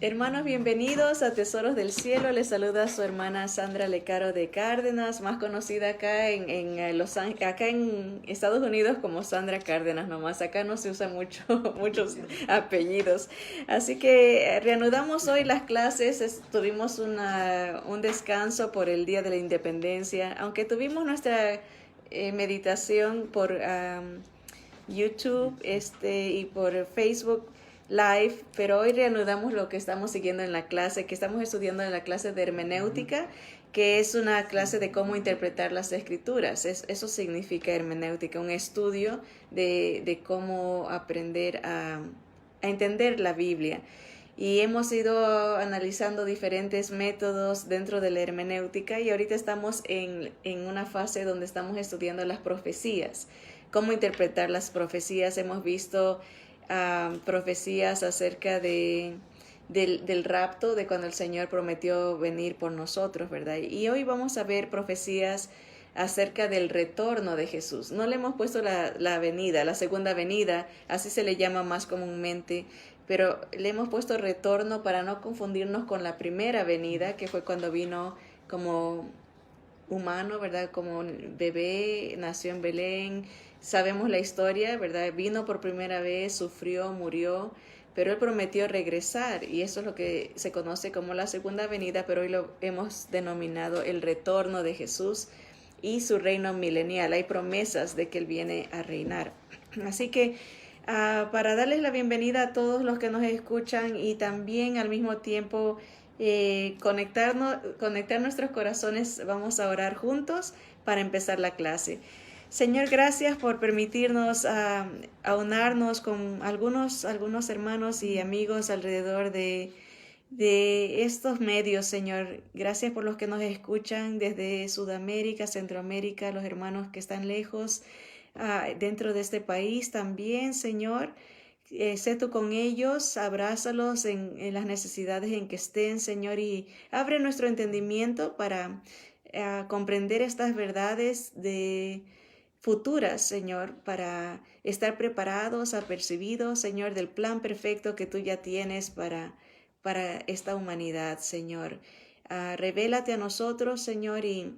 Hermanos, bienvenidos a Tesoros del Cielo. Les saluda su hermana Sandra Lecaro de Cárdenas, más conocida acá acá en Estados Unidos como Sandra Cárdenas nomás. Acá no se usan muchos apellidos. Así que reanudamos hoy las clases. Tuvimos un descanso por el Día de la Independencia, aunque tuvimos nuestra meditación por YouTube y por Facebook Live, pero hoy reanudamos lo que estamos siguiendo en la clase, que estamos estudiando en la clase de hermenéutica, que es una clase de cómo interpretar las escrituras. Eso significa hermenéutica, un estudio de cómo aprender a entender la Biblia. Y hemos ido analizando diferentes métodos dentro de la hermenéutica y ahorita estamos en una fase donde estamos estudiando las profecías, cómo interpretar las profecías. Hemos visto profecías acerca del rapto, de cuando el Señor prometió venir por nosotros, ¿verdad? Y hoy vamos a ver profecías acerca del retorno de Jesús. No le hemos puesto la venida, la segunda venida, así se le llama más comúnmente, pero le hemos puesto retorno para no confundirnos con la primera venida, que fue cuando vino como humano, ¿verdad? Como bebé, nació en Belén. Sabemos la historia, ¿verdad? Vino por primera vez, sufrió, murió, pero él prometió regresar y eso es lo que se conoce como la segunda venida, pero hoy lo hemos denominado el retorno de Jesús y su reino milenial. Hay promesas de que él viene a reinar. Así que para darles la bienvenida a todos los que nos escuchan y también al mismo tiempo conectar nuestros corazones, vamos a orar juntos para empezar la clase. Señor, gracias por permitirnos aunarnos con algunos hermanos y amigos alrededor de estos medios, Señor. Gracias por los que nos escuchan desde Sudamérica, Centroamérica, los hermanos que están lejos, dentro de este país también, Señor. Sé tú con ellos, abrázalos en las necesidades en que estén, Señor, y abre nuestro entendimiento para comprender estas verdades futuras, Señor, para estar preparados, apercibidos, Señor, del plan perfecto que tú ya tienes para esta humanidad, Señor. Revélate a nosotros, Señor, y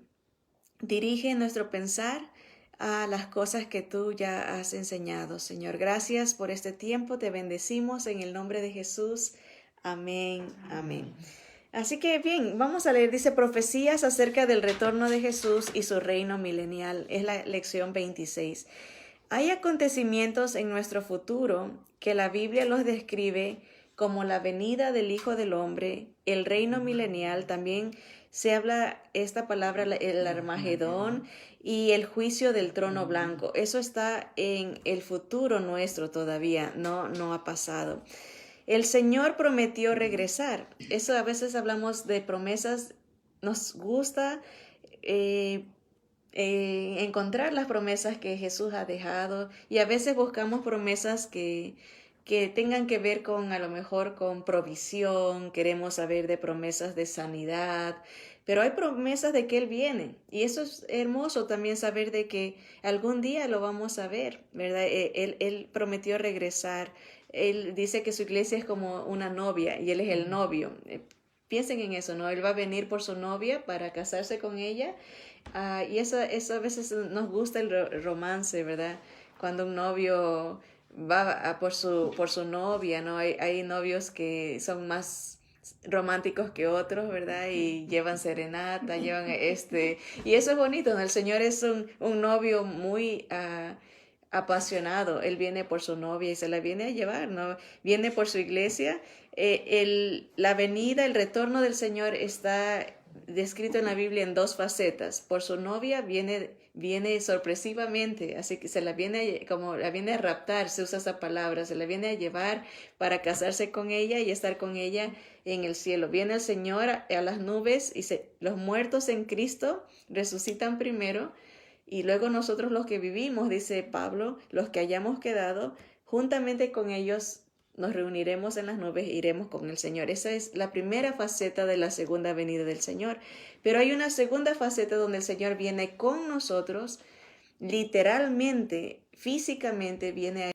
dirige nuestro pensar a las cosas que tú ya has enseñado, Señor. Gracias por este tiempo, te bendecimos en el nombre de Jesús. Amén, amén. Así que bien, vamos a leer, dice, profecías acerca del retorno de Jesús y su reino milenial. Es la lección 26. Hay acontecimientos en nuestro futuro que la Biblia los describe como la venida del Hijo del Hombre, el reino milenial. También se habla esta palabra, el Armagedón, y el juicio del trono blanco. Eso está en el futuro nuestro todavía, no ha pasado. El Señor prometió regresar. Eso a veces hablamos de promesas, nos gusta encontrar las promesas que Jesús ha dejado y a veces buscamos promesas que tengan que ver con a lo mejor con provisión, queremos saber de promesas de sanidad, pero hay promesas de que Él viene y eso es hermoso también saber de que algún día lo vamos a ver, ¿verdad? Él prometió regresar. Él dice que su iglesia es como una novia y Él es el novio. Piensen en eso, ¿no? Él va a venir por su novia para casarse con ella. Y eso a veces nos gusta el romance, ¿verdad? Cuando un novio va por su novia, ¿no? Hay novios que son más románticos que otros, ¿verdad? Y llevan serenata, y eso es bonito, ¿no? El Señor es un novio muy apasionado. Él viene por su novia y se la viene a llevar, ¿no? Viene por su iglesia. La venida, el retorno del Señor está descrito en la Biblia en dos facetas. Por su novia viene sorpresivamente, así que como la viene a raptar, se usa esa palabra, se la viene a llevar para casarse con ella y estar con ella en el cielo. Viene el Señor a las nubes y los muertos en Cristo resucitan primero y luego nosotros los que vivimos, dice Pablo, los que hayamos quedado, juntamente con ellos nos reuniremos en las nubes e iremos con el Señor. Esa es la primera faceta de la segunda venida del Señor. Pero hay una segunda faceta donde el Señor viene con nosotros, literalmente, físicamente viene a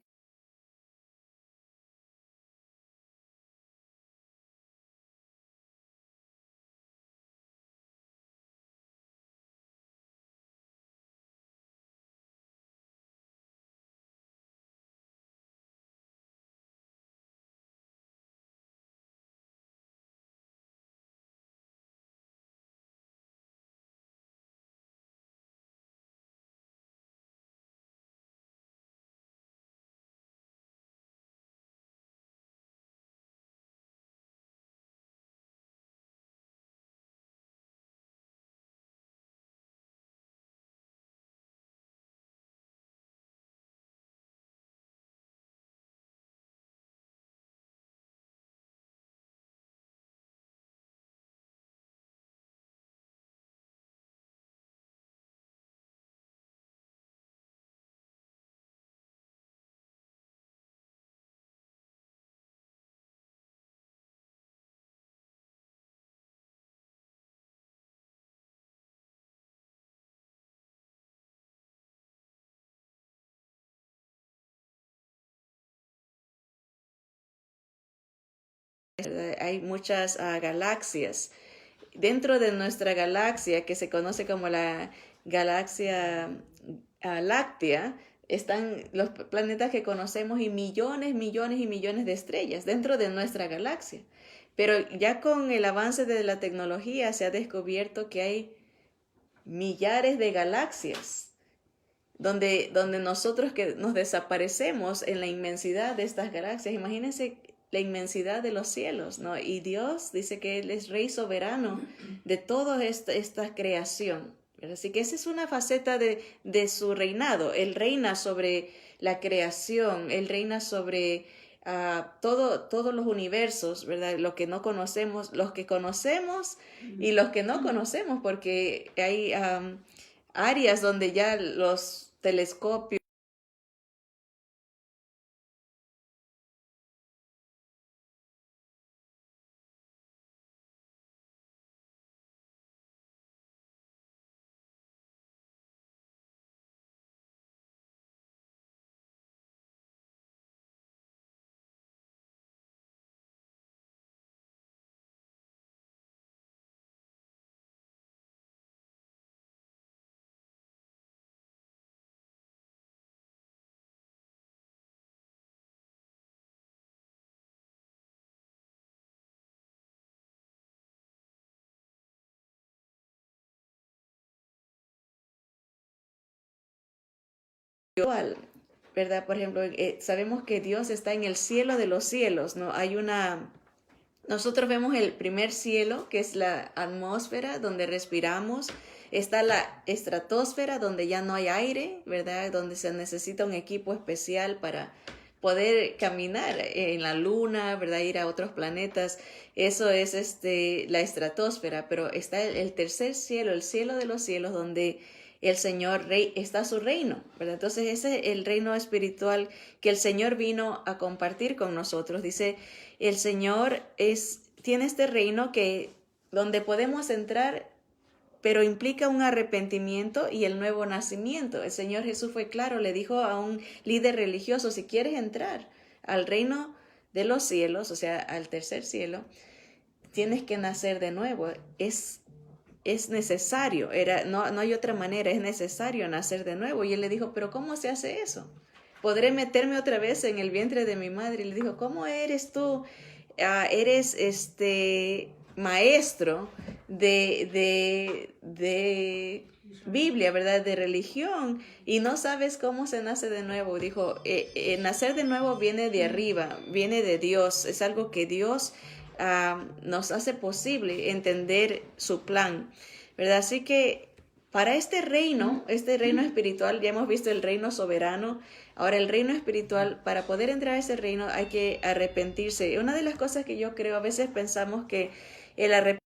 ¿verdad? Hay muchas galaxias. Dentro de nuestra galaxia, que se conoce como la galaxia láctea, están los planetas que conocemos y millones, millones y millones de estrellas dentro de nuestra galaxia. Pero ya con el avance de la tecnología se ha descubierto que hay millares de galaxias donde nosotros que nos desaparecemos en la inmensidad de estas galaxias. Imagínense la inmensidad de los cielos, ¿no? Y Dios dice que Él es Rey soberano de toda esta creación. Así que esa es una faceta de su reinado. Él reina sobre la creación, Él reina sobre todos los universos, ¿verdad? Lo que no conocemos, los que conocemos y los que no conocemos, porque hay áreas donde ya los telescopios igual, ¿verdad? Por ejemplo, sabemos que Dios está en el cielo de los cielos, ¿no? Nosotros vemos el primer cielo, que es la atmósfera donde respiramos. Está la estratosfera, donde ya no hay aire, ¿verdad? Donde se necesita un equipo especial para poder caminar en la luna, ¿verdad? Ir a otros planetas. Eso es la estratosfera, pero está el tercer cielo, el cielo de los cielos, donde el Señor rey está su reino, ¿verdad? Entonces ese es el reino espiritual que el Señor vino a compartir con nosotros. Dice, el Señor tiene este reino donde podemos entrar, pero implica un arrepentimiento y el nuevo nacimiento. El Señor Jesús fue claro, le dijo a un líder religioso, si quieres entrar al reino de los cielos, o sea, al tercer cielo, tienes que nacer de nuevo. Es necesario, no hay otra manera, es necesario nacer de nuevo. Y él le dijo, pero ¿cómo se hace eso? ¿Podré meterme otra vez en el vientre de mi madre? Y le dijo, ¿cómo eres tú? Eres maestro de Biblia, ¿verdad? De religión, y no sabes cómo se nace de nuevo. Dijo, nacer de nuevo viene de arriba, viene de Dios, es algo que Dios nos hace posible entender su plan, ¿verdad? Así que para este reino espiritual, ya hemos visto el reino soberano, ahora el reino espiritual, para poder entrar a ese reino hay que arrepentirse. Una de las cosas que yo creo, a veces pensamos que el arrepentimiento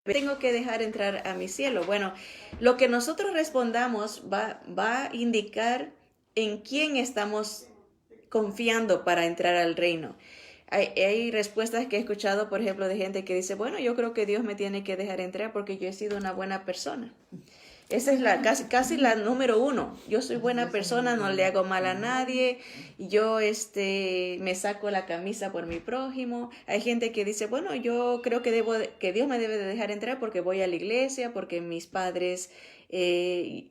tengo que dejar entrar a mi cielo. Bueno, lo que nosotros respondamos va a indicar en quién estamos confiando para entrar al reino. Hay respuestas que he escuchado, por ejemplo, de gente que dice, bueno, yo creo que Dios me tiene que dejar entrar porque yo he sido una buena persona. Esa es casi la número uno. Yo soy buena persona, no le hago mal a nadie. Yo me saco la camisa por mi prójimo. Hay gente que dice, bueno, yo creo que Dios me debe de dejar entrar porque voy a la iglesia, porque mis padres me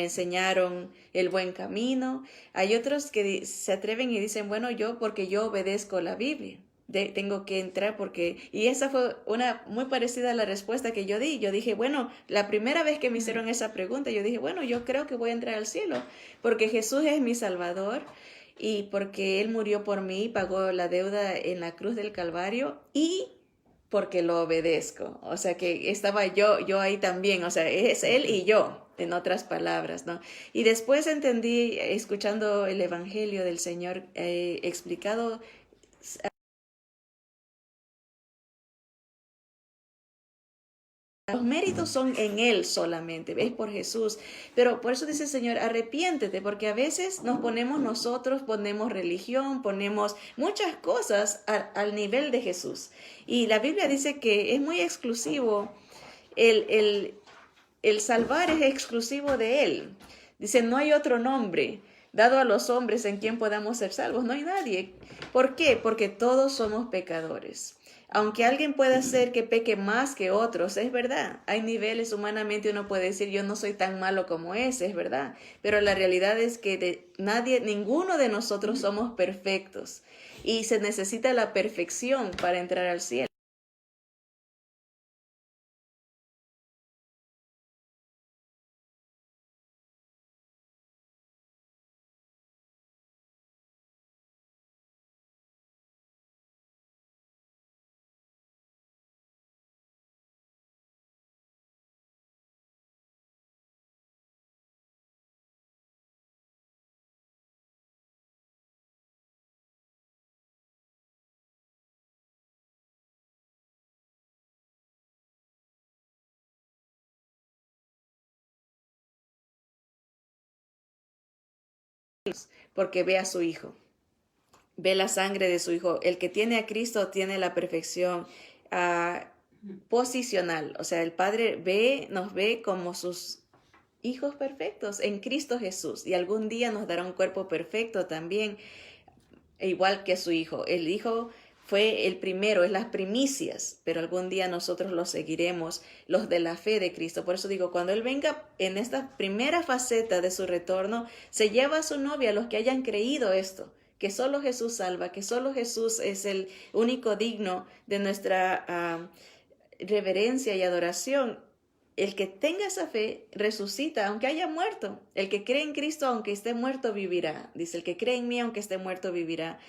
enseñaron el buen camino. Hay otros que se atreven y dicen, bueno, porque yo obedezco la Biblia. tengo que entrar porque... Y esa fue una muy parecida a la respuesta que yo di. Yo dije, bueno, la primera vez que me hicieron esa pregunta, yo dije, bueno, yo creo que voy a entrar al cielo porque Jesús es mi Salvador y porque Él murió por mí, pagó la deuda en la cruz del Calvario y porque lo obedezco. O sea que estaba yo ahí también, o sea, es Él y yo, en otras palabras, ¿no? Y después entendí, escuchando el Evangelio del Señor explicado, los méritos son en Él solamente, es por Jesús. Pero por eso dice el Señor, arrepiéntete, porque a veces nos ponemos nosotros, ponemos religión, ponemos muchas cosas al nivel de Jesús. Y la Biblia dice que es muy exclusivo, el, el, el salvar es exclusivo de Él. Dice, no hay otro nombre dado a los hombres en quien podamos ser salvos. No hay nadie. ¿Por qué? Porque todos somos pecadores. Aunque alguien pueda ser que peque más que otros, es verdad. Hay niveles, humanamente uno puede decir, yo no soy tan malo como ese, es verdad. Pero la realidad es que ninguno de nosotros somos perfectos. Y se necesita la perfección para entrar al cielo. Porque ve a su Hijo, ve la sangre de su Hijo. El que tiene a Cristo tiene la perfección posicional. O sea, el Padre nos ve como sus hijos perfectos en Cristo Jesús. Y algún día nos dará un cuerpo perfecto también, igual que su Hijo. El Hijo fue el primero, es las primicias, pero algún día nosotros los seguiremos, los de la fe de Cristo. Por eso digo, cuando Él venga en esta primera faceta de su retorno, se lleva a su novia, los que hayan creído esto, que solo Jesús salva, que solo Jesús es el único digno de nuestra reverencia y adoración. El que tenga esa fe resucita, aunque haya muerto. El que cree en Cristo, aunque esté muerto, vivirá. Dice, el que cree en mí, aunque esté muerto, vivirá.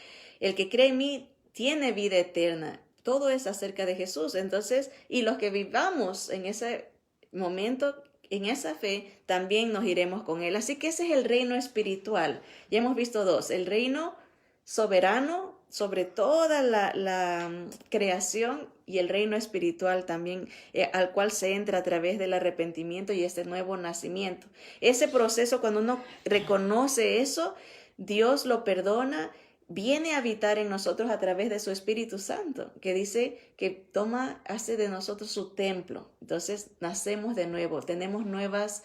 El que cree en mí tiene vida eterna. Todo es acerca de Jesús. Entonces, y los que vivamos en ese momento, en esa fe, también nos iremos con Él. Así que ese es el reino espiritual. Ya hemos visto dos, el reino soberano sobre toda la creación y el reino espiritual también, al cual se entra a través del arrepentimiento y este nuevo nacimiento. Ese proceso, cuando uno reconoce eso, Dios lo perdona, viene a habitar en nosotros a través de su Espíritu Santo, que dice que hace de nosotros su templo. Entonces nacemos de nuevo, tenemos nuevas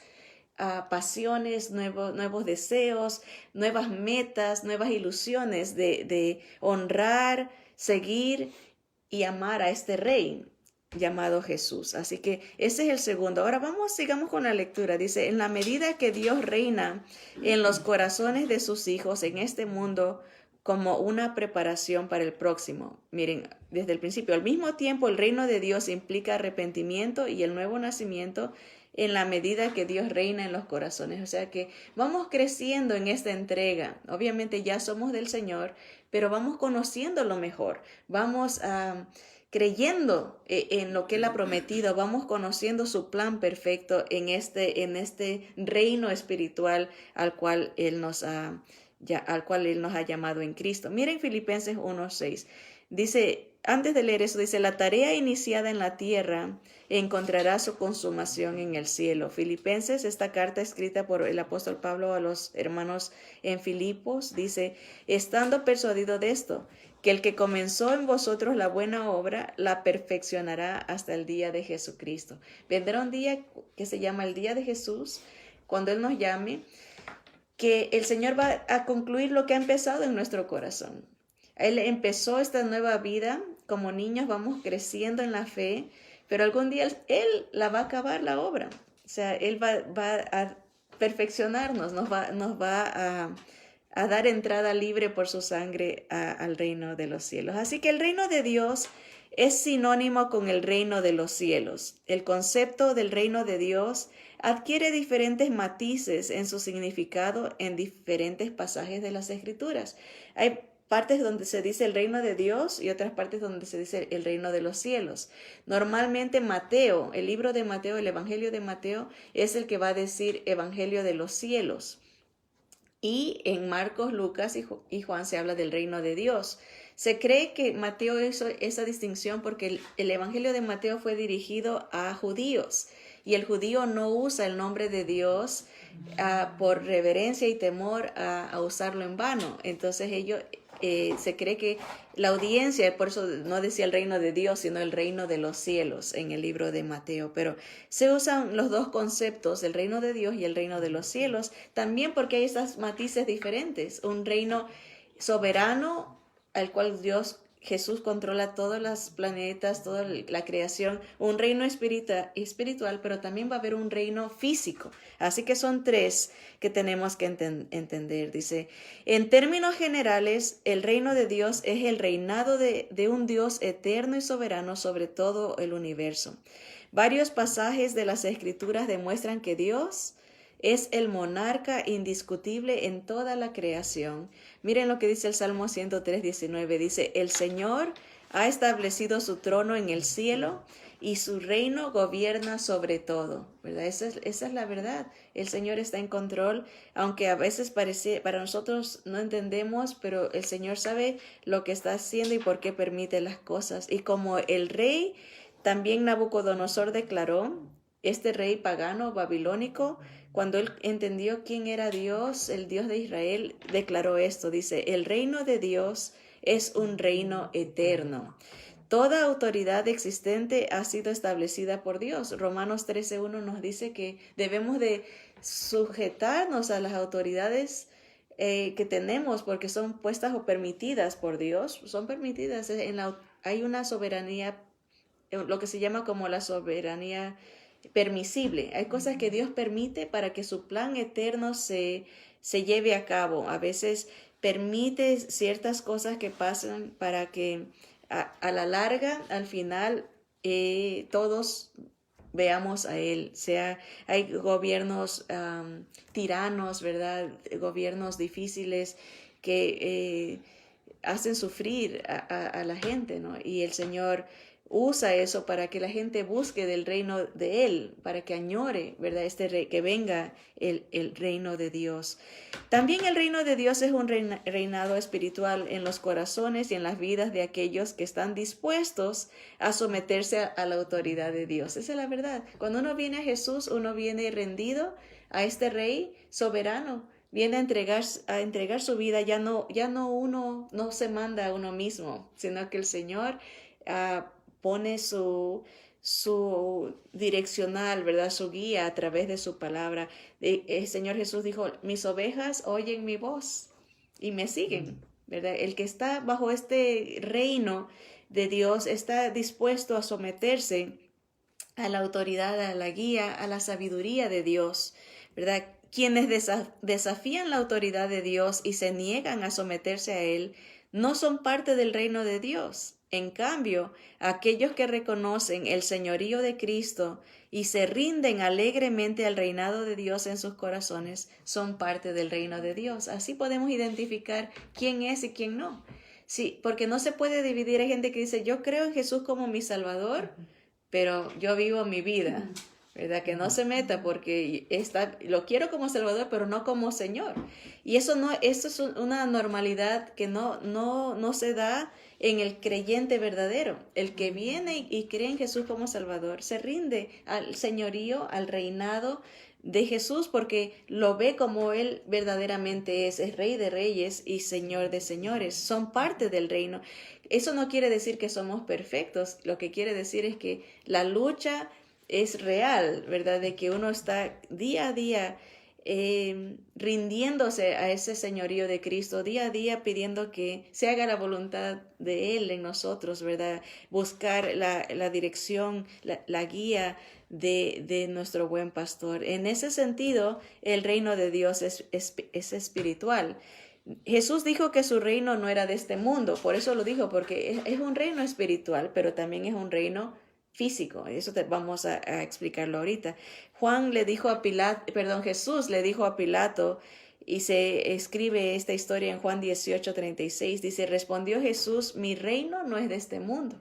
pasiones, nuevos deseos, nuevas metas, nuevas ilusiones de honrar, seguir y amar a este Rey llamado Jesús. Así que ese es el segundo. Ahora sigamos con la lectura. Dice, en la medida que Dios reina en los corazones de sus hijos en este mundo como una preparación para el próximo. Miren, desde el principio, al mismo tiempo el reino de Dios implica arrepentimiento y el nuevo nacimiento en la medida que Dios reina en los corazones. O sea que vamos creciendo en esta entrega. Obviamente ya somos del Señor, pero vamos conociéndolo mejor. Vamos creyendo en lo que Él ha prometido. Vamos conociendo su plan perfecto en este reino espiritual al cual Él nos ha llamado en Cristo. Miren Filipenses 1:6. Dice, antes de leer eso, dice, la tarea iniciada en la tierra encontrará su consumación en el cielo. Filipenses, esta carta escrita por el apóstol Pablo a los hermanos en Filipos, dice, estando persuadido de esto, que el que comenzó en vosotros la buena obra, la perfeccionará hasta el día de Jesucristo. Vendrá un día que se llama el día de Jesús, cuando Él nos llame, que el Señor va a concluir lo que ha empezado en nuestro corazón. Él empezó esta nueva vida, como niños vamos creciendo en la fe, pero algún día Él la va a acabar la obra. O sea, Él va a perfeccionarnos, nos va a dar entrada libre por su sangre al reino de los cielos. Así que el reino de Dios es sinónimo con el reino de los cielos. El concepto del reino de Dios adquiere diferentes matices en su significado en diferentes pasajes de las Escrituras. Hay partes donde se dice el reino de Dios y otras partes donde se dice el reino de los cielos. Normalmente Mateo, el libro de Mateo, el Evangelio de Mateo, es el que va a decir Evangelio de los cielos. Y en Marcos, Lucas y Juan se habla del reino de Dios. Se cree que Mateo hizo esa distinción porque el Evangelio de Mateo fue dirigido a judíos y el judío no usa el nombre de Dios por reverencia y temor a usarlo en vano. Entonces se cree que la audiencia, por eso no decía el reino de Dios, sino el reino de los cielos en el libro de Mateo. Pero se usan los dos conceptos, el reino de Dios y el reino de los cielos, también porque hay esas matices diferentes. Un reino soberano al cual Jesús controla todos los planetas, toda la creación, un reino espiritual, pero también va a haber un reino físico. Así que son tres que tenemos que entender. Dice, en términos generales, el reino de Dios es el reinado de un Dios eterno y soberano sobre todo el universo. Varios pasajes de las Escrituras demuestran que Dios es el monarca indiscutible en toda la creación. Miren lo que dice el Salmo 103:19. Dice, el Señor ha establecido su trono en el cielo y su reino gobierna sobre todo. ¿Verdad? Esa es la verdad. El Señor está en control, aunque a veces para nosotros no entendemos, pero el Señor sabe lo que está haciendo y por qué permite las cosas. Y como el rey, también Nabucodonosor declaró, este rey pagano babilónico, cuando él entendió quién era Dios, el Dios de Israel, declaró esto, dice, el reino de Dios es un reino eterno. Toda autoridad existente ha sido establecida por Dios. Romanos 13:1 nos dice que debemos de sujetarnos a las autoridades que tenemos porque son puestas o permitidas por Dios. Son permitidas. Hay una soberanía, lo que se llama como la soberanía permisible. Hay cosas que Dios permite para que su plan eterno se lleve a cabo. A veces permite ciertas cosas que pasan para que a la larga, al final, todos veamos a Él. Hay gobiernos tiranos, ¿verdad? Gobiernos difíciles que hacen sufrir a la gente, ¿no? Y el Señor usa eso para que la gente busque del reino de Él, para que añore, ¿verdad? Que venga el reino de Dios. También el reino de Dios es un reinado espiritual en los corazones y en las vidas de aquellos que están dispuestos a someterse a la autoridad de Dios. Esa es la verdad. Cuando uno viene a Jesús, uno viene rendido a este Rey soberano. Viene a entregar su vida. Ya no uno no se manda a uno mismo, sino que el Señor pone su direccional, ¿verdad? Su guía a través de su palabra. El Señor Jesús dijo, mis ovejas oyen mi voz y me siguen, ¿verdad? El que está bajo este reino de Dios está dispuesto a someterse a la autoridad, a la guía, a la sabiduría de Dios, ¿verdad? Quienes desafían la autoridad de Dios y se niegan a someterse a Él, no son parte del reino de Dios. En cambio, aquellos que reconocen el señorío de Cristo y se rinden alegremente al reinado de Dios en sus corazones, son parte del reino de Dios. Así podemos identificar quién es y quién no. Sí, porque no se puede dividir. Hay gente que dice, yo creo en Jesús como mi Salvador, pero yo vivo mi vida, ¿verdad? Que no se meta porque lo quiero como Salvador, pero no como Señor. Y eso es una normalidad que no se da en el creyente verdadero. El que viene y cree en Jesús como Salvador se rinde al señorío, al reinado de Jesús porque lo ve como Él verdaderamente es Rey de Reyes y Señor de Señores. Son parte del reino. Eso no quiere decir que somos perfectos. Lo que quiere decir es que la lucha es real, ¿verdad? De que uno está día a día rindiéndose a ese señorío de Cristo, día a día pidiendo que se haga la voluntad de Él en nosotros, ¿verdad? Buscar la dirección, la guía de nuestro buen pastor. En ese sentido, el reino de Dios es espiritual. Jesús dijo que su reino no era de este mundo, por eso lo dijo, porque es un reino espiritual, pero también es un reino físico. Eso vamos a explicarlo ahorita. Jesús le dijo a Pilato, y se escribe esta historia en Juan 18:36, dice, respondió Jesús, mi reino no es de este mundo.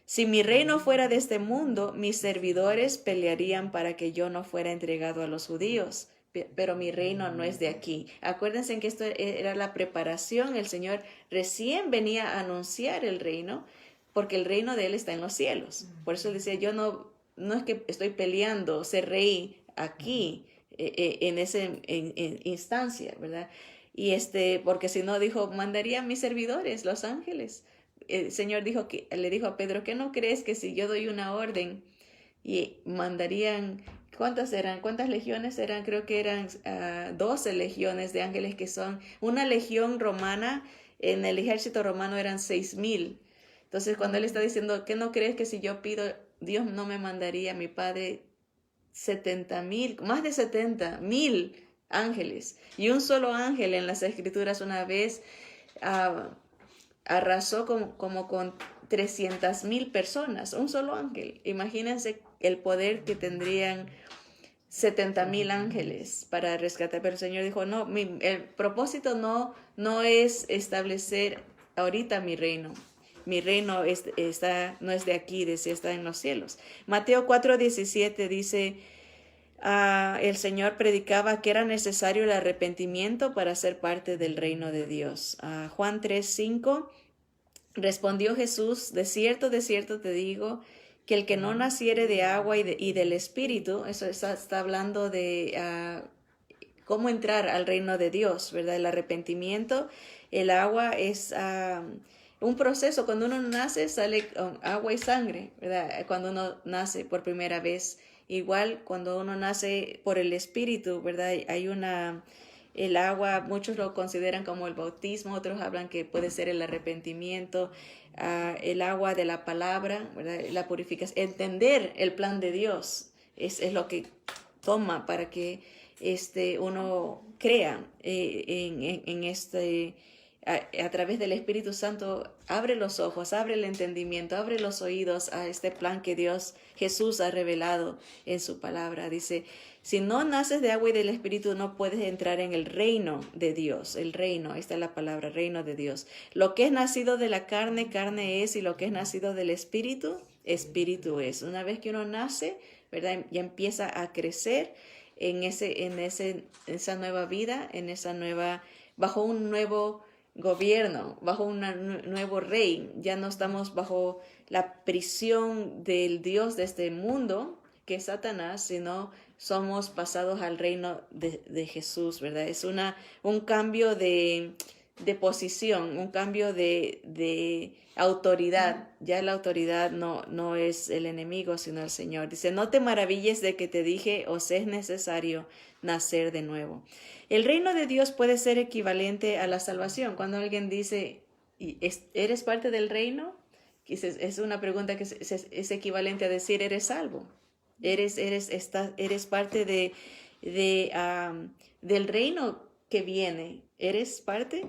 Si mi reino fuera de este mundo, mis servidores pelearían para que yo no fuera entregado a los judíos, pero mi reino no es de aquí. Acuérdense que esto era la preparación, el Señor recién venía a anunciar el reino, porque el reino de Él está en los cielos. Por eso Él decía, yo no es que estoy peleando ser rey aquí, en esa instancia, ¿verdad? Y porque si no, dijo, mandaría a mis servidores, los ángeles. El Señor le dijo a Pedro, ¿qué no crees que si yo doy una orden y mandarían, ¿cuántas eran? ¿Cuántas legiones eran? Creo que eran 12 legiones de ángeles, que son una legión romana, en el ejército romano eran 6,000. Entonces cuando Él está diciendo, ¿qué no crees que si yo pido, Dios no me mandaría a mi Padre 70,000, más de 70,000 ángeles? Y un solo ángel en las Escrituras una vez arrasó como con 300,000 personas, un solo ángel. Imagínense el poder que tendrían 70,000 ángeles para rescatar. Pero el Señor dijo, no, el propósito no es establecer ahorita mi reino. Mi reino no es de aquí, está en los cielos. Mateo 4:17 dice, el Señor predicaba que era necesario el arrepentimiento para ser parte del reino de Dios. Juan 3:5, respondió Jesús, de cierto te digo, que el que no naciere de agua y del Espíritu, eso está hablando de cómo entrar al reino de Dios, ¿verdad? El arrepentimiento, el agua es un proceso. Cuando uno nace sale agua y sangre, ¿verdad? Cuando uno nace por primera vez. Igual cuando uno nace por el Espíritu, ¿verdad? El agua, muchos lo consideran como el bautismo, otros hablan que puede ser el arrepentimiento, el agua de la palabra, ¿verdad? La purificación, entender el plan de Dios es lo que toma para que uno crea a través del Espíritu Santo. Abre los ojos, abre el entendimiento, abre los oídos a este plan que Jesús ha revelado en su palabra. Dice, si no naces de agua y del Espíritu, no puedes entrar en el reino de Dios. El reino, esta es la palabra, reino de Dios. Lo que es nacido de la carne, carne es, y lo que es nacido del Espíritu, Espíritu es. Una vez que uno nace, ¿verdad? Ya empieza a crecer en esa nueva vida, bajo un nuevo gobierno, bajo un nuevo rey. Ya no estamos bajo la prisión del Dios de este mundo, que es Satanás, sino somos pasados al reino de Jesús, ¿verdad? Es un cambio de posición, un cambio de autoridad. Ya la autoridad no es el enemigo, sino el Señor. Dice, no te maravilles de que te dije, os es necesario nacer de nuevo. El reino de Dios puede ser equivalente a la salvación. Cuando alguien dice, ¿eres parte del reino? Es una pregunta que es equivalente a decir, ¿eres salvo? Eres parte del reino que viene. ¿Eres parte?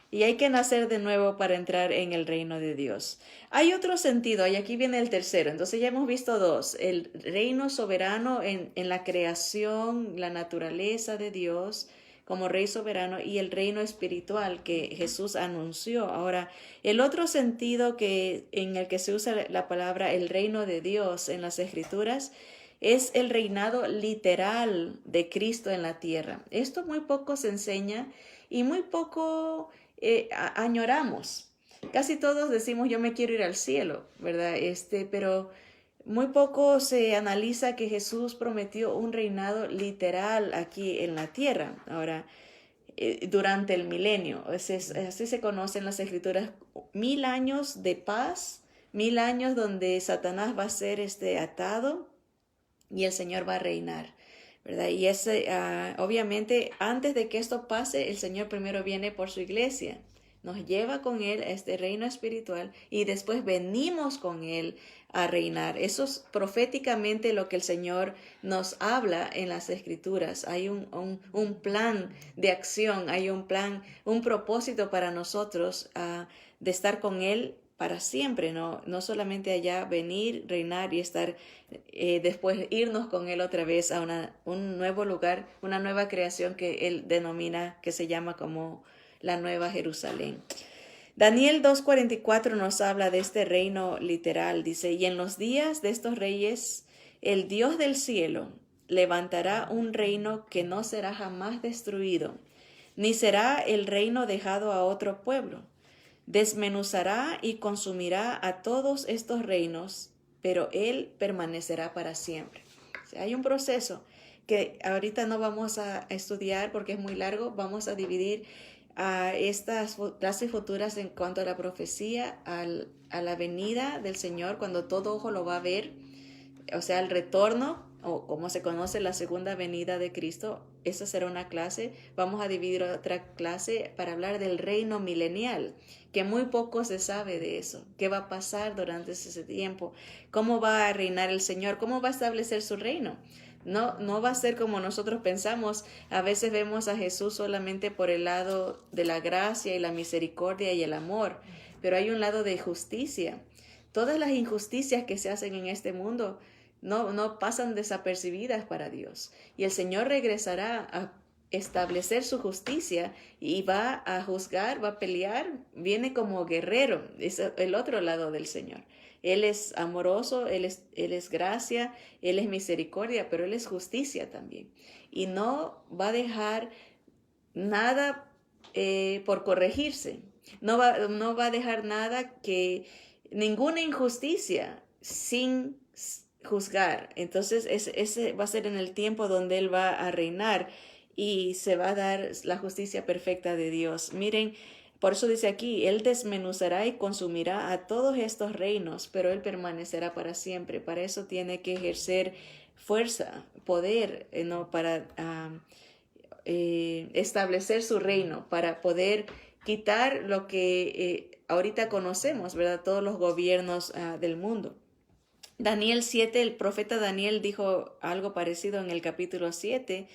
Y hay que nacer de nuevo para entrar en el reino de Dios. Hay otro sentido, y aquí viene el tercero. Entonces ya hemos visto dos. El reino soberano en la creación, la naturaleza de Dios como rey soberano, y el reino espiritual que Jesús anunció. Ahora, el otro sentido en el que se usa la palabra el reino de Dios en las Escrituras es el reinado literal de Cristo en la tierra. Esto muy poco se enseña y muy poco añoramos. Casi todos decimos, yo me quiero ir al cielo, ¿verdad? Pero muy poco se analiza que Jesús prometió un reinado literal aquí en la tierra. Ahora, durante el milenio, así se conocen las Escrituras, 1,000 años de paz, 1,000 años donde Satanás va a ser atado y el Señor va a reinar, ¿verdad? Y obviamente, antes de que esto pase, el Señor primero viene por su iglesia, nos lleva con Él a este reino espiritual y después venimos con Él a reinar. Eso es proféticamente lo que el Señor nos habla en las Escrituras. Hay un plan de acción, hay un plan, un propósito para nosotros de estar con Él para siempre, no solamente allá venir, reinar y estar, después irnos con Él otra vez a un nuevo lugar, una nueva creación que Él denomina, que se llama como la Nueva Jerusalén. Daniel 2:44 nos habla de este reino literal. Dice, y en los días de estos reyes, el Dios del cielo levantará un reino que no será jamás destruido, ni será el reino dejado a otro pueblo. Desmenuzará y consumirá a todos estos reinos, pero él permanecerá para siempre. O sea, hay un proceso que ahorita no vamos a estudiar porque es muy largo. Vamos a dividir a estas clases futuras en cuanto a la profecía, a la venida del Señor, cuando todo ojo lo va a ver, o sea, el retorno, o como se conoce la segunda venida de Cristo. Esa será una clase. Vamos a dividir otra clase para hablar del reino milenial, que muy poco se sabe de eso. ¿Qué va a pasar durante ese tiempo? ¿Cómo va a reinar el Señor? ¿Cómo va a establecer su reino? No va a ser como nosotros pensamos. A veces vemos a Jesús solamente por el lado de la gracia y la misericordia y el amor, pero hay un lado de justicia. Todas las injusticias que se hacen en este mundo no pasan desapercibidas para Dios. Y el Señor regresará a establecer su justicia y va a juzgar, va a pelear, viene como guerrero. Es el otro lado del Señor. Él es amoroso, Él es gracia, Él es misericordia, pero Él es justicia también. Y no va a dejar nada por corregirse. No va a dejar ninguna injusticia sin juzgar. Entonces ese va a ser en el tiempo donde Él va a reinar y se va a dar la justicia perfecta de Dios. Miren, por eso dice aquí, Él desmenuzará y consumirá a todos estos reinos, pero Él permanecerá para siempre. Para eso tiene que ejercer fuerza, poder, para establecer su reino, para poder quitar lo que ahorita conocemos, ¿verdad? Todos los gobiernos del mundo. Daniel 7, el profeta Daniel dijo algo parecido en el capítulo 7,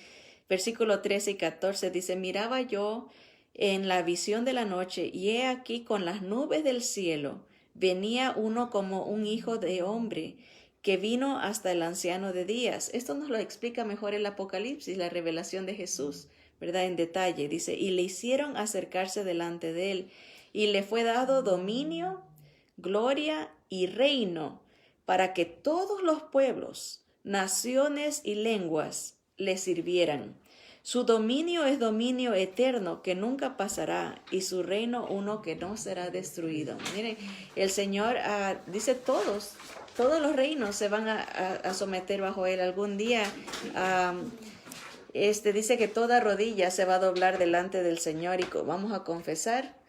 versículo 13 y 14, dice, miraba yo en la visión de la noche, y he aquí con las nubes del cielo venía uno como un hijo de hombre, que vino hasta el anciano de días. Esto nos lo explica mejor el Apocalipsis, la revelación de Jesús, ¿verdad? En detalle, dice, y le hicieron acercarse delante de él, y le fue dado dominio, gloria y reino, para que todos los pueblos, naciones y lenguas le sirvieran. Su dominio es dominio eterno que nunca pasará, y su reino uno que no será destruido. Miren, el Señor dice todos los reinos se van a someter bajo Él. Algún día dice que toda rodilla se va a doblar delante del Señor y vamos a confesar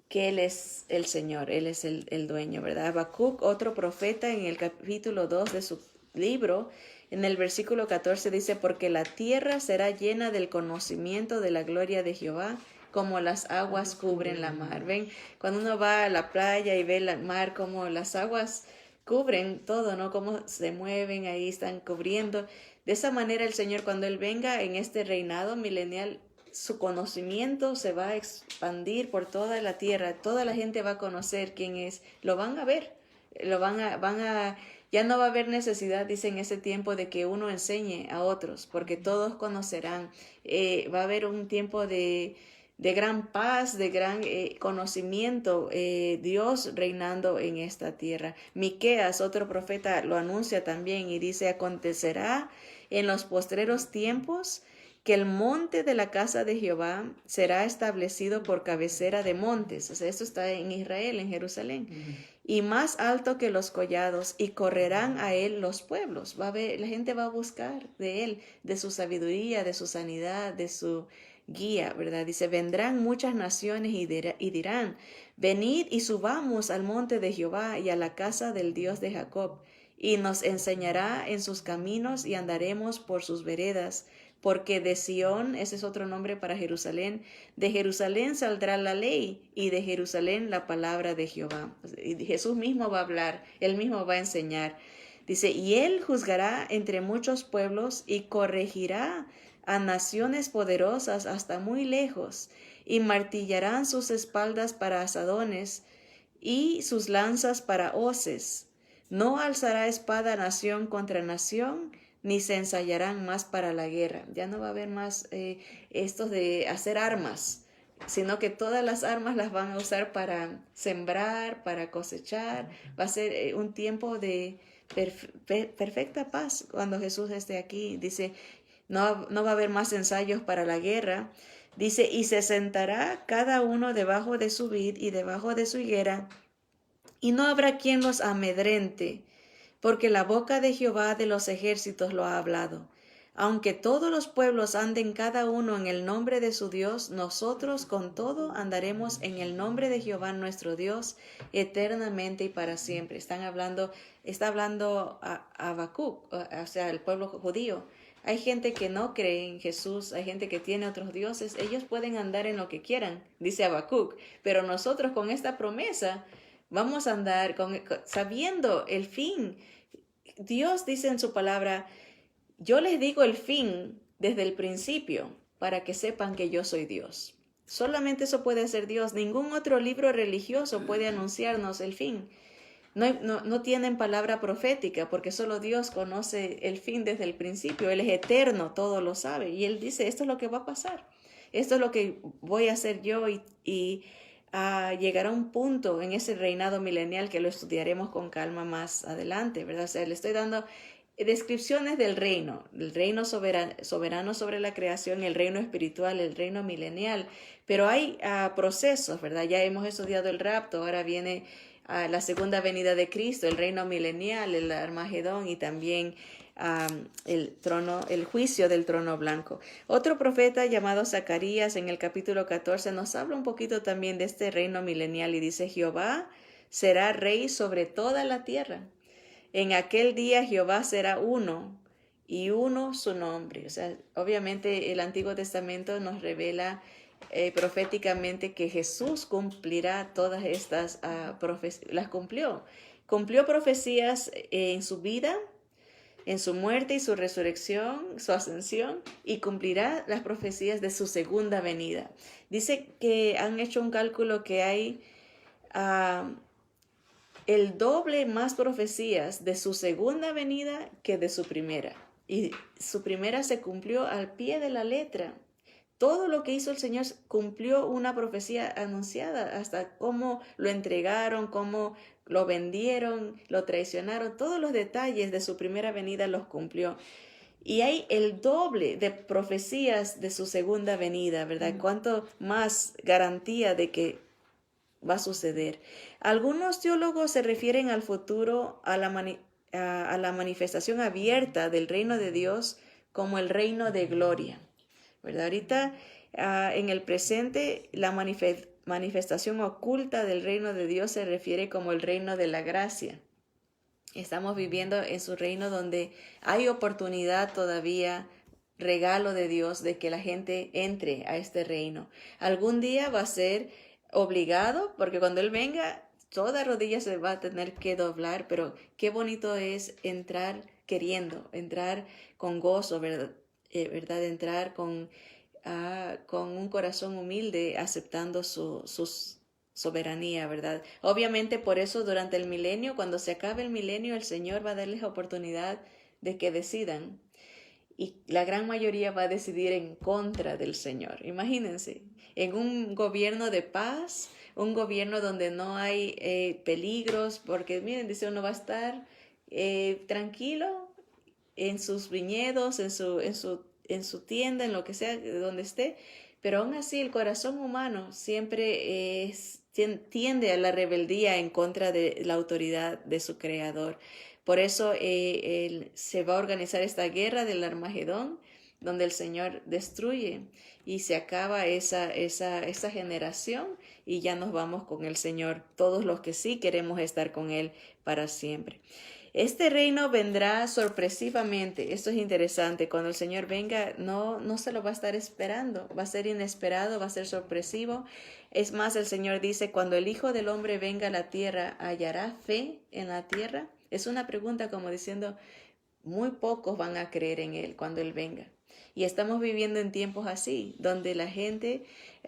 que Él es el Señor, Él es el dueño, ¿verdad? Habacuc, otro profeta, en el capítulo 2 de su libro, en el versículo 14 dice, porque la tierra será llena del conocimiento de la gloria de Jehová, como las aguas cubren la mar. ¿Ven? Cuando uno va a la playa y ve el mar, como las aguas cubren todo, ¿no? Cómo se mueven ahí, están cubriendo. De esa manera el Señor, cuando Él venga en este reinado milenial, su conocimiento se va a expandir por toda la tierra, toda la gente va a conocer quién es, lo van a ver, ya no va a haber necesidad, dice en ese tiempo, de que uno enseñe a otros, porque todos conocerán. Va a haber un tiempo de gran paz, de gran conocimiento, Dios reinando en esta tierra. Miqueas, otro profeta, lo anuncia también y dice, acontecerá en los postreros tiempos que el monte de la casa de Jehová será establecido por cabecera de montes. O sea, esto está en Israel, en Jerusalén. Y más alto que los collados, y correrán a él los pueblos. La gente va a buscar de él, de su sabiduría, de su sanidad, de su guía, ¿verdad? Dice, vendrán muchas naciones y dirán, venid y subamos al monte de Jehová y a la casa del Dios de Jacob, y nos enseñará en sus caminos y andaremos por sus veredas. porque de Sión, ese es otro nombre para Jerusalén, de Jerusalén saldrá la ley y de Jerusalén la palabra de Jehová. Y Jesús mismo va a hablar, él mismo va a enseñar. Dice, y él juzgará entre muchos pueblos y corregirá a naciones poderosas hasta muy lejos, y martillarán sus espaldas para asadones y sus lanzas para hoces. No alzará espada nación contra nación, ni se ensayarán más para la guerra. Ya no va a haber más estos de hacer armas, sino que todas las armas las van a usar para sembrar, para cosechar. Va a ser un tiempo de perfecta paz cuando Jesús esté aquí. Dice, no va a haber más ensayos para la guerra. Dice, y se sentará cada uno debajo de su vid y debajo de su higuera, y no habrá quien los amedrente, porque la boca de Jehová de los ejércitos lo ha hablado. Aunque todos los pueblos anden cada uno en el nombre de su Dios, nosotros con todo andaremos en el nombre de Jehová nuestro Dios, eternamente y para siempre. Está hablando a Habacuc, o sea, el pueblo judío. Hay gente que no cree en Jesús, hay gente que tiene otros dioses, ellos pueden andar en lo que quieran, dice Habacuc, pero nosotros con esta promesa vamos a andar sabiendo el fin. Dios dice en su palabra, yo les digo el fin desde el principio para que sepan que yo soy Dios. Solamente eso puede hacer Dios. Ningún otro libro religioso puede anunciarnos el fin. No tienen palabra profética porque solo Dios conoce el fin desde el principio. Él es eterno, todo lo sabe. Y Él dice, esto es lo que va a pasar. Esto es lo que voy a hacer yo y llegará un punto en ese reinado milenial que lo estudiaremos con calma más adelante, ¿verdad? O sea, le estoy dando descripciones del reino soberano sobre la creación, el reino espiritual, el reino milenial, pero hay procesos, ¿verdad? Ya hemos estudiado el rapto, ahora viene la segunda venida de Cristo, el reino milenial, el Armagedón y también el juicio del trono blanco. Otro profeta llamado Zacarías en el capítulo 14 nos habla un poquito también de este reino milenial y dice, Jehová será rey sobre toda la tierra. En aquel día Jehová será uno y uno su nombre. O sea, obviamente el Antiguo Testamento nos revela proféticamente que Jesús cumplirá todas estas profecías, las cumplió. Cumplió profecías en su vida, en su muerte y su resurrección, su ascensión, y cumplirá las profecías de su segunda venida. Dice que han hecho un cálculo que hay el doble más profecías de su segunda venida que de su primera. Y su primera se cumplió al pie de la letra. Todo lo que hizo el Señor cumplió una profecía anunciada, hasta cómo lo entregaron, cómo lo vendieron, lo traicionaron, todos los detalles de su primera venida los cumplió. Y hay el doble de profecías de su segunda venida, ¿verdad? ¿Cuánto más garantía de que va a suceder? Algunos teólogos se refieren al futuro, a la manifestación abierta del reino de Dios como el reino de gloria, ¿verdad? Ahorita, en el presente, la manifestación oculta del reino de Dios se refiere como el reino de la gracia. Estamos viviendo en su reino donde hay oportunidad todavía, regalo de Dios, de que la gente entre a este reino. Algún día va a ser obligado, porque cuando Él venga, toda rodilla se va a tener que doblar, pero qué bonito es entrar queriendo, entrar con gozo, ¿verdad? Entrar con un corazón humilde, aceptando su soberanía, ¿verdad? Obviamente por eso durante el milenio, cuando se acabe el milenio, el Señor va a darles oportunidad de que decidan. Y la gran mayoría va a decidir en contra del Señor. Imagínense, en un gobierno de paz, un gobierno donde no hay peligros, porque miren, dice, uno va a estar tranquilo en sus viñedos, en su tienda, en lo que sea, donde esté, pero aún así el corazón humano siempre tiende a la rebeldía en contra de la autoridad de su creador. Por eso se va a organizar esta guerra del Armagedón, donde el Señor destruye y se acaba esa generación y ya nos vamos con el Señor, todos los que sí queremos estar con Él para siempre. Este reino vendrá sorpresivamente. Esto es interesante. Cuando el Señor venga, no se lo va a estar esperando. Va a ser inesperado, va a ser sorpresivo. Es más, el Señor dice, cuando el Hijo del Hombre venga a la tierra, ¿hallará fe en la tierra? Es una pregunta como diciendo, muy pocos van a creer en Él cuando Él venga. Y estamos viviendo en tiempos así, donde la gente,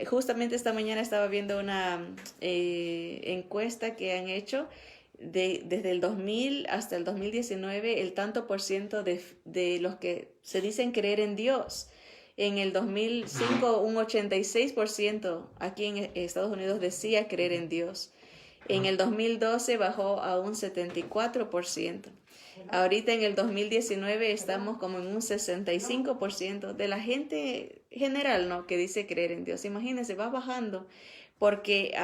justamente esta mañana estaba viendo una encuesta que han hecho desde el 2000 hasta el 2019, el tanto por ciento de los que se dicen creer en Dios. En el 2005, un 86% aquí en Estados Unidos decía creer en Dios. En el 2012 bajó a un 74%. Ahorita en el 2019 estamos como en un 65% de la gente general, ¿no?, que dice creer en Dios. Imagínense, va bajando porque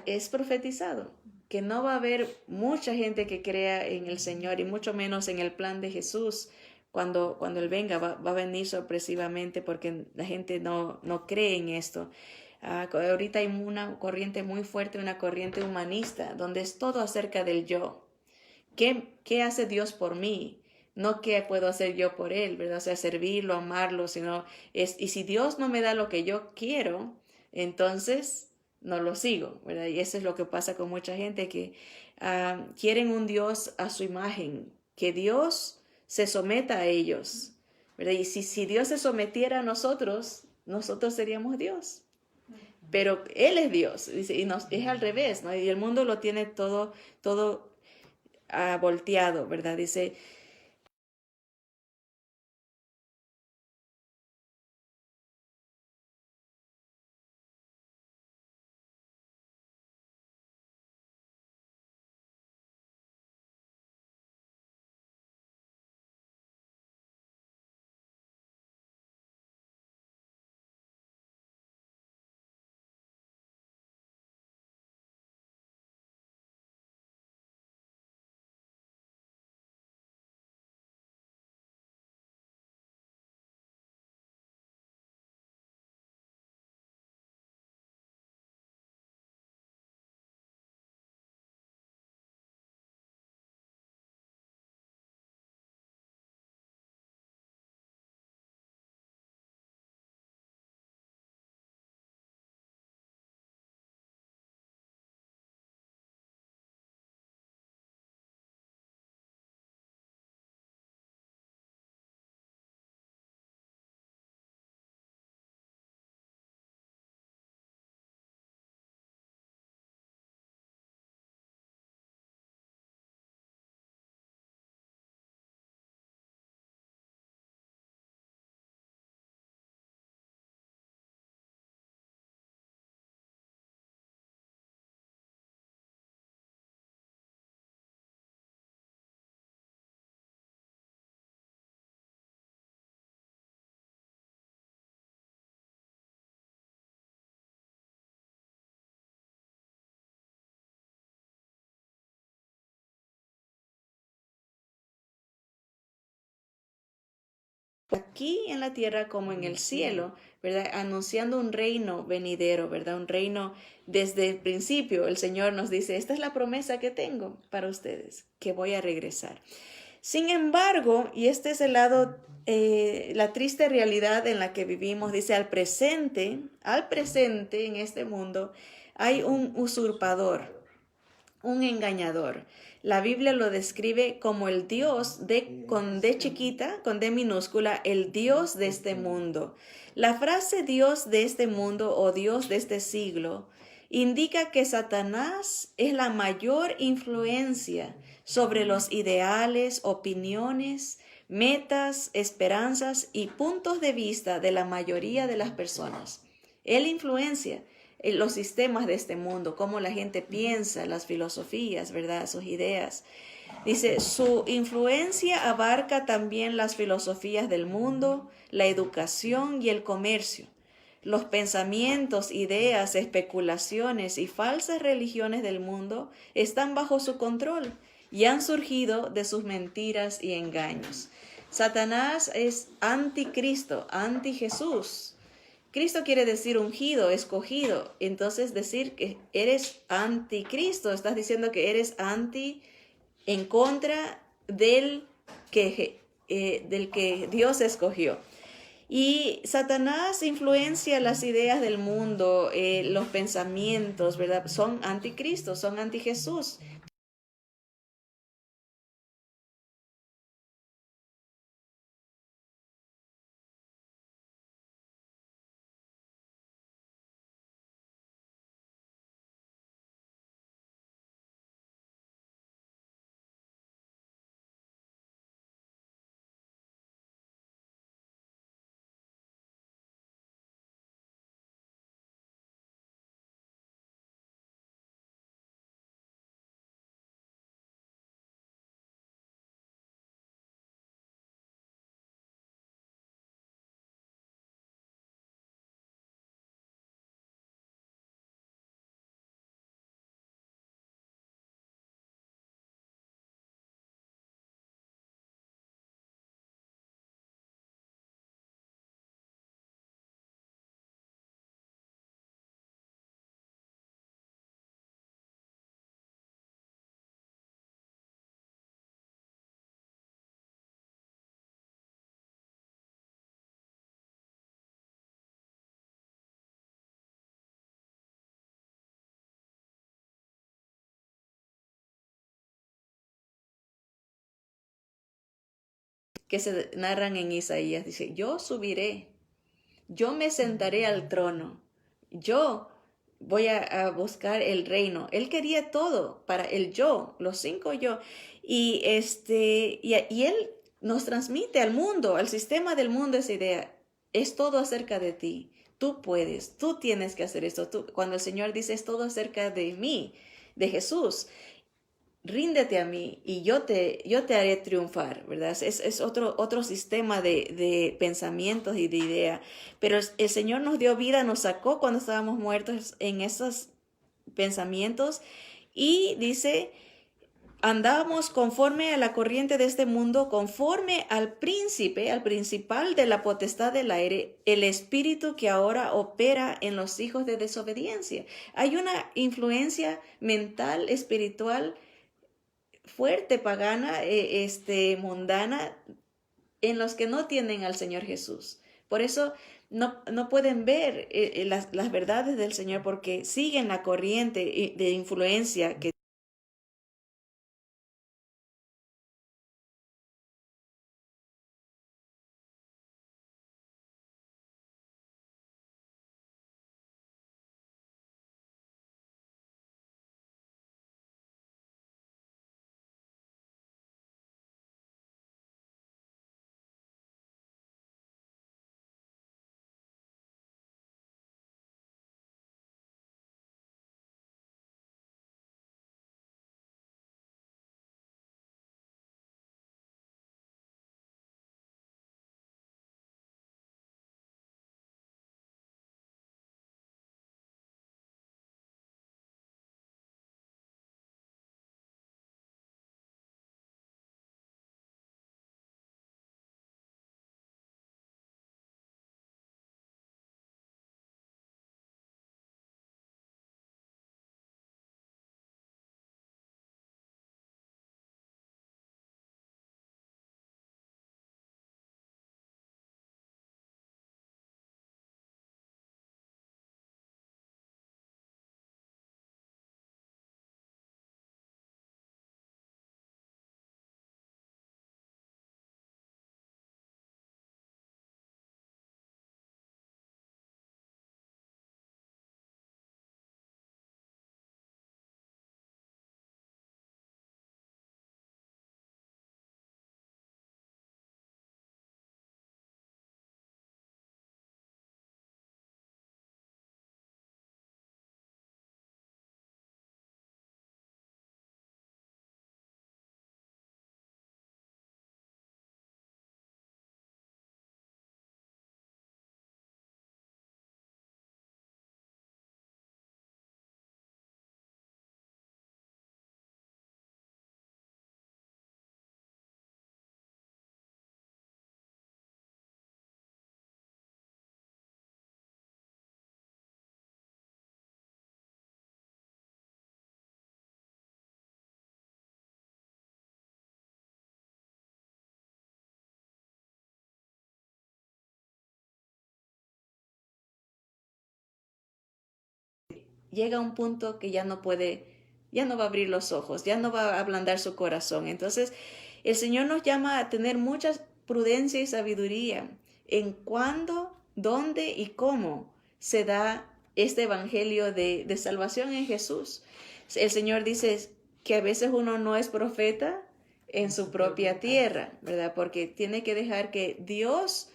es profetizado que no va a haber mucha gente que crea en el Señor y mucho menos en el plan de Jesús. Cuando Él venga va a venir sorpresivamente porque la gente no cree en esto. Ahorita hay una corriente muy fuerte, una corriente humanista, donde es todo acerca del yo. ¿Qué hace Dios por mí? No qué puedo hacer yo por Él, ¿verdad? O sea, servirlo, amarlo, sino y si Dios no me da lo que yo quiero, entonces no lo sigo, ¿verdad? Y eso es lo que pasa con mucha gente que quieren un Dios a su imagen, que Dios se someta a ellos, ¿verdad? Y si Dios se sometiera a nosotros seríamos Dios. Pero Él es Dios, y es al revés, ¿no? Y el mundo lo tiene todo volteado, ¿verdad? Dice, aquí en la tierra como en el cielo, ¿verdad? Anunciando un reino venidero, ¿verdad? Un reino desde el principio. El Señor nos dice, esta es la promesa que tengo para ustedes, que voy a regresar. Sin embargo, y este es el lado, la triste realidad en la que vivimos, dice, al presente en este mundo, hay un usurpador, un engañador. La Biblia lo describe como el Dios con D chiquita, con D minúscula, el Dios de este mundo. La frase Dios de este mundo o Dios de este siglo indica que Satanás es la mayor influencia sobre los ideales, opiniones, metas, esperanzas y puntos de vista de la mayoría de las personas. Él influencia los sistemas de este mundo, cómo la gente piensa, las filosofías, ¿verdad? Sus ideas. Dice, su influencia abarca también las filosofías del mundo, la educación y el comercio. Los pensamientos, ideas, especulaciones y falsas religiones del mundo están bajo su control y han surgido de sus mentiras y engaños. Satanás es anticristo, anti Jesús. Cristo quiere decir ungido, escogido. Entonces decir que eres anticristo, estás diciendo que eres anti en contra del que Dios escogió. Y Satanás influencia las ideas del mundo, los pensamientos, ¿verdad? Son anticristo, son anti Jesús. Que se narran en Isaías. Dice, yo subiré, yo me sentaré al trono, yo voy a buscar el reino. Él quería todo para el yo, los 5 yo. Y él nos transmite al mundo, al sistema del mundo esa idea. Es todo acerca de ti. Tú puedes, tú tienes que hacer esto. Cuando el Señor dice es todo acerca de mí, de Jesús, ríndete a mí y yo te haré triunfar, ¿verdad? Es otro sistema de pensamientos y de ideas. Pero el Señor nos dio vida, nos sacó cuando estábamos muertos en esos pensamientos y dice, andábamos conforme a la corriente de este mundo, conforme al príncipe, al principal de la potestad del aire, el espíritu que ahora opera en los hijos de desobediencia. Hay una influencia mental, espiritual, fuerte, pagana, mundana, en los que no tienen al Señor Jesús. Por eso no pueden ver las verdades del Señor porque siguen la corriente de influencia que llega a un punto que ya no puede, ya no va a abrir los ojos, ya no va a ablandar su corazón. Entonces, el Señor nos llama a tener mucha prudencia y sabiduría en cuándo, dónde y cómo se da este evangelio de salvación en Jesús. El Señor dice que a veces uno no es profeta en su propia tierra, ¿verdad? Porque tiene que dejar que Dios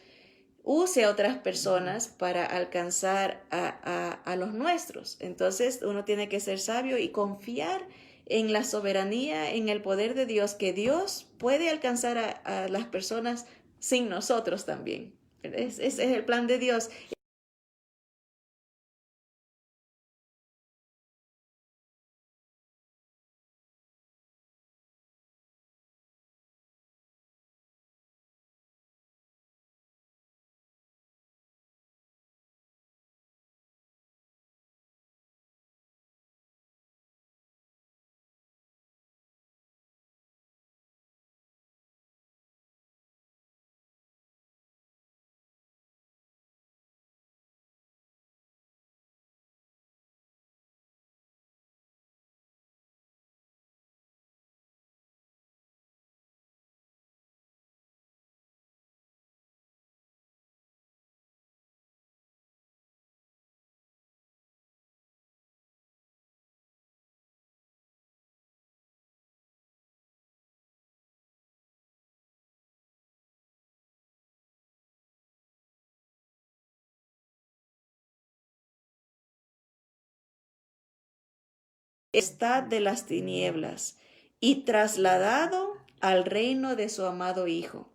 use a otras personas para alcanzar a los nuestros. Entonces uno tiene que ser sabio y confiar en la soberanía, en el poder de Dios, que Dios puede alcanzar a las personas sin nosotros también. Ese es el plan de Dios. Está de las tinieblas y trasladado al reino de su amado Hijo,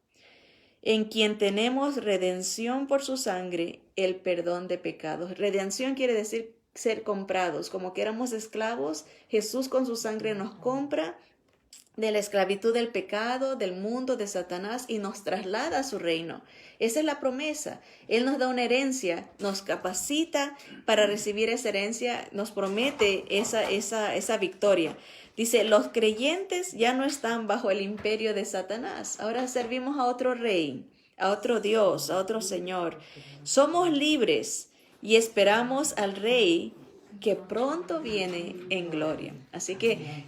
en quien tenemos redención por su sangre, el perdón de pecados. Redención quiere decir ser comprados, como que éramos esclavos, Jesús con su sangre nos compra de la esclavitud del pecado, del mundo, de Satanás, y nos traslada a su reino. Esa es la promesa. Él nos da una herencia, nos capacita para recibir esa herencia, nos promete esa victoria. Dice, los creyentes ya no están bajo el imperio de Satanás. Ahora servimos a otro rey, a otro Dios, a otro Señor. Somos libres y esperamos al Rey que pronto viene en gloria. Así que